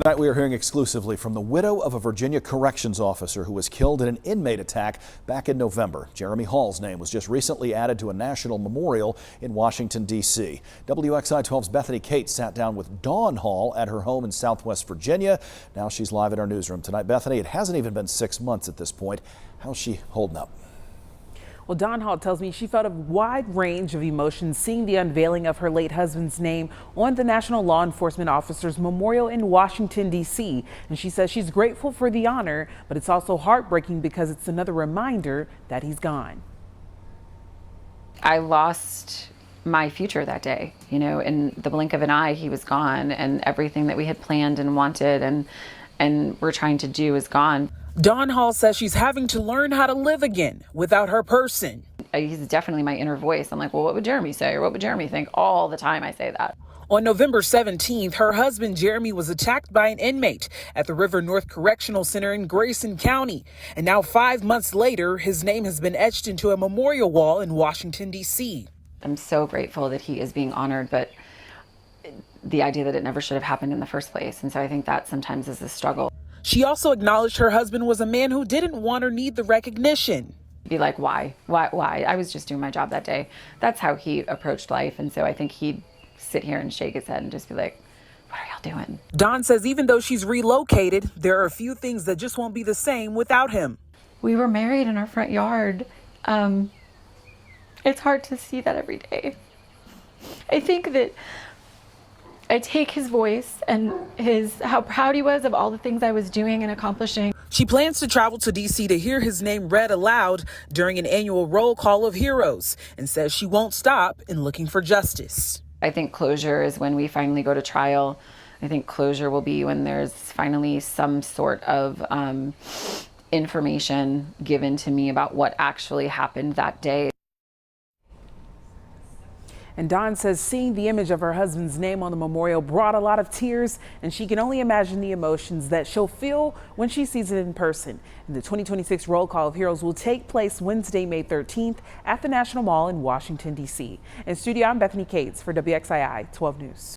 Tonight we are hearing exclusively from the widow of a Virginia corrections officer who was killed in an inmate attack back in November. Jeremy Hall's name was just recently added to a national memorial in Washington, D.C. WXI 12's Bethany Cates sat down with Dawn Hall at her home in Southwest Virginia. Now she's live at our newsroom tonight. Bethany, it hasn't even been 6 months at this point. How's she holding up? Well, Dawn Hall tells me she felt a wide range of emotions seeing the unveiling of her late husband's name on the National Law Enforcement Officers Memorial in Washington, D.C. And she says she's grateful for the honor, but it's also heartbreaking because it's another reminder that he's gone. I lost my future that day. You know, in the blink of an eye, he was gone, and everything that we had planned and wanted and we're trying to do is gone. Dawn Hall says she's having to learn how to live again without her person. He's definitely my inner voice. I'm like, well, what would Jeremy say? Or what would Jeremy think? All the time I say that. On November 17th, her husband Jeremy was attacked by an inmate at the River North Correctional Center in Grayson County. And now 5 months later, his name has been etched into a memorial wall in Washington, D.C. I'm so grateful that he is being honored, but the idea that it never should have happened in the first place. And so I think that sometimes is a struggle. She also acknowledged her husband was a man who didn't want or need the recognition. Be like, why? I was just doing my job that day. That's how he approached life. And so I think he'd sit here and shake his head and just be like, what are y'all doing? Dawn says even though she's relocated, there are a few things that just won't be the same without him. We were married in our front yard. It's hard to see that every day. I think that I take his voice and how proud he was of all the things I was doing and accomplishing. She plans to travel to D.C. to hear his name read aloud during an annual roll call of heroes and says she won't stop in looking for justice. I think closure is when we finally go to trial. I think closure will be when there's finally some sort of information given to me about what actually happened that day. And Dawn says seeing the image of her husband's name on the memorial brought a lot of tears, and she can only imagine the emotions that she'll feel when she sees it in person. And the 2026 Roll Call of Heroes will take place Wednesday, May 13th at the National Mall in Washington, D.C. In studio, I'm Bethany Cates for WXII 12 News.